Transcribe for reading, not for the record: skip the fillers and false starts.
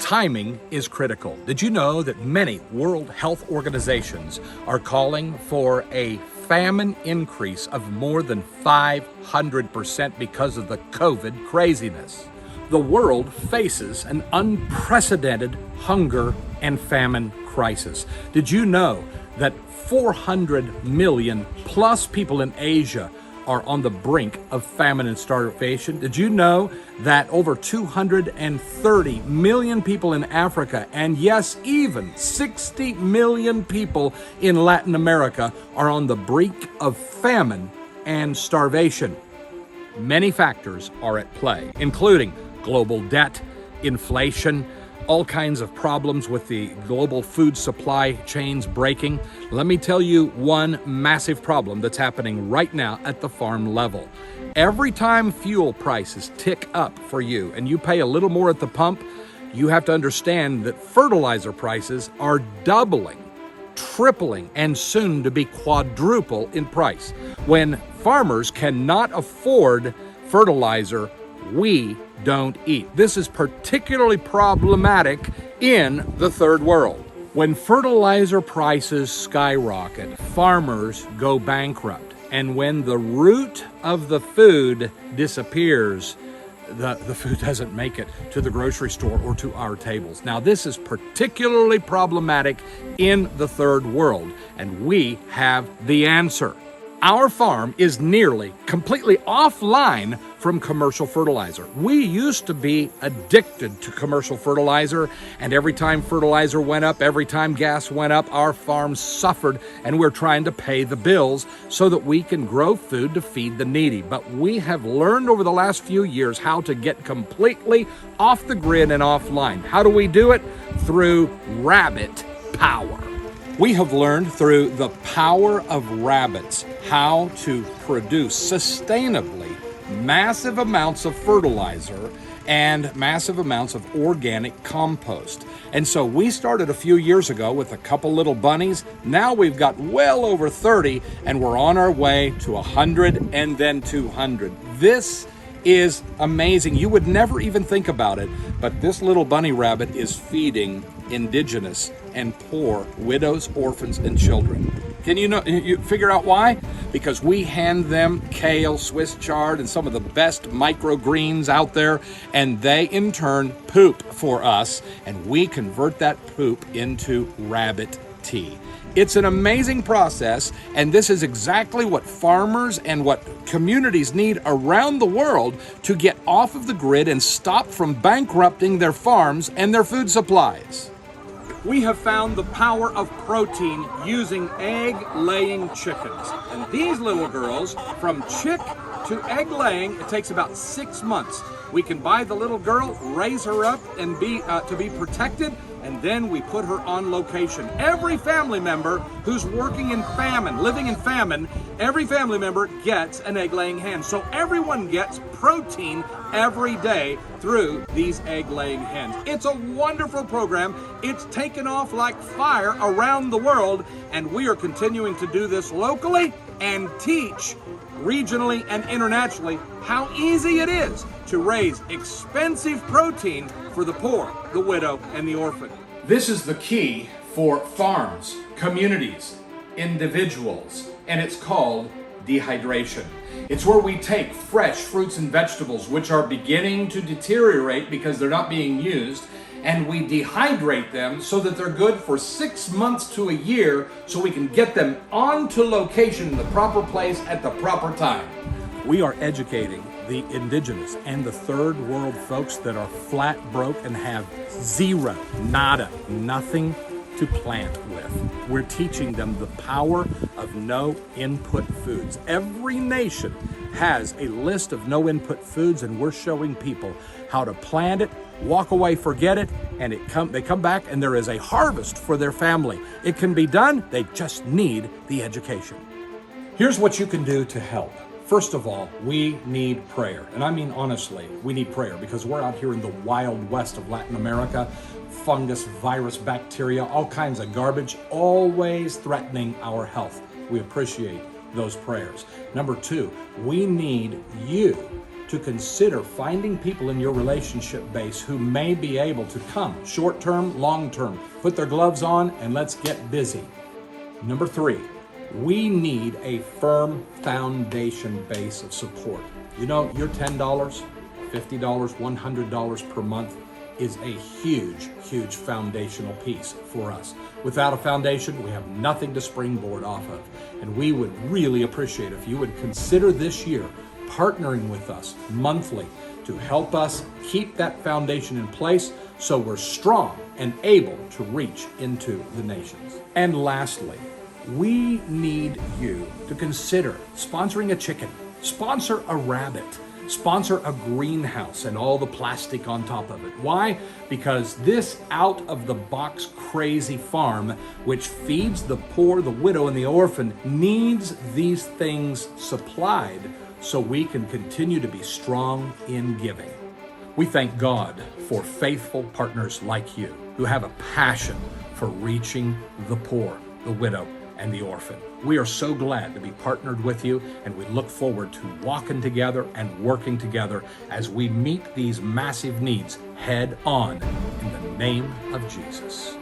Timing is critical. Did you know that many World Health Organizations are calling for a famine increase of more than 500% because of the COVID craziness? The world faces an unprecedented hunger and famine crisis. Did you know that 400 million plus people in Asia are on the brink of famine and starvation? Did you know that over 230 million people in Africa, and yes, even 60 million people in Latin America are on the brink of famine and starvation? Many factors are at play, including global debt, inflation, all kinds of problems with the global food supply chains breaking. Let me tell you one massive problem that's happening right now at the farm level. Every time fuel prices tick up for you and you pay a little more at the pump, you have to understand that fertilizer prices are doubling, tripling, and soon to be quadruple in price. When farmers cannot afford fertilizer, we don't eat. This is particularly problematic in the third world. When fertilizer prices skyrocket, farmers go bankrupt. And when the root of the food disappears, the food doesn't make it to the grocery store or to our tables. Now, this is particularly problematic in the third world, and we have the answer. Our farm is nearly completely offline from commercial fertilizer. We used to be addicted to commercial fertilizer, and every time fertilizer went up, every time gas went up, our farm suffered, and we're trying to pay the bills so that we can grow food to feed the needy. But we have learned over the last few years how to get completely off the grid and offline. How do we do it? Through rabbit power. We have learned through the power of rabbits how to produce sustainably massive amounts of fertilizer and massive amounts of organic compost. And so we started a few years ago with a couple little bunnies. Now we've got well over 30, and we're on our way to 100 and then 200. This is amazing. You would never even think about it, but this little bunny rabbit is feeding indigenous and poor widows, orphans, and children. Can you figure out why? Because we hand them kale, Swiss chard, and some of the best microgreens out there, and they in turn poop for us, and we convert that poop into rabbit tea. It's an amazing process, and this is exactly what farmers and what communities need around the world to get off of the grid and stop from bankrupting their farms and their food supplies. We have found the power of protein using egg-laying chickens. And these little girls, from chick to egg laying, it takes about 6 months. We can buy the little girl, raise her up, and to be protected, and then we put her on location. Every family member who's working in famine, living in famine, every family member gets an egg-laying hen. So everyone gets protein every day through these egg-laying hens. It's a wonderful program. It's taken off like fire around the world, and we are continuing to do this locally and teach regionally and internationally how easy it is to raise expensive protein for the poor, the widow, and the orphan. This is the key for farms, communities, individuals, and it's called dehydration. It's where we take fresh fruits and vegetables which are beginning to deteriorate because they're not being used, and we dehydrate them so that they're good for 6 months to a year, so we can get them onto location in the proper place at the proper time. We are educating the indigenous and the third world folks that are flat broke and have zero, nada, nothing to plant with. We're teaching them the power of no input foods. Every nation has a list of no input foods, and we're showing people how to plant it, walk away, forget it, and they come back and there is a harvest for their family. It can be done, they just need the education. Here's what you can do to help. First of all, we need prayer. And I mean, honestly, we need prayer because we're out here in the wild west of Latin America. Fungus, virus, bacteria, all kinds of garbage, always threatening our health. We appreciate those prayers. Number two, we need you to consider finding people in your relationship base who may be able to come, short-term, long-term. Put their gloves on and let's get busy. Number 3, we need a firm foundation base of support. You know, your $10, $50, $100 per month is a huge, huge foundational piece for us. Without a foundation, we have nothing to springboard off of. And we would really appreciate if you would consider this year partnering with us monthly to help us keep that foundation in place so we're strong and able to reach into the nations. And lastly, we need you to consider sponsoring a chicken, sponsor a rabbit, sponsor a greenhouse and all the plastic on top of it. Why? Because this out-of-the-box crazy farm, which feeds the poor, the widow, and the orphan, needs these things supplied so we can continue to be strong in giving. We thank God for faithful partners like you who have a passion for reaching the poor, the widow, and the orphan. We are so glad to be partnered with you, and we look forward to walking together and working together as we meet these massive needs head on in the name of Jesus.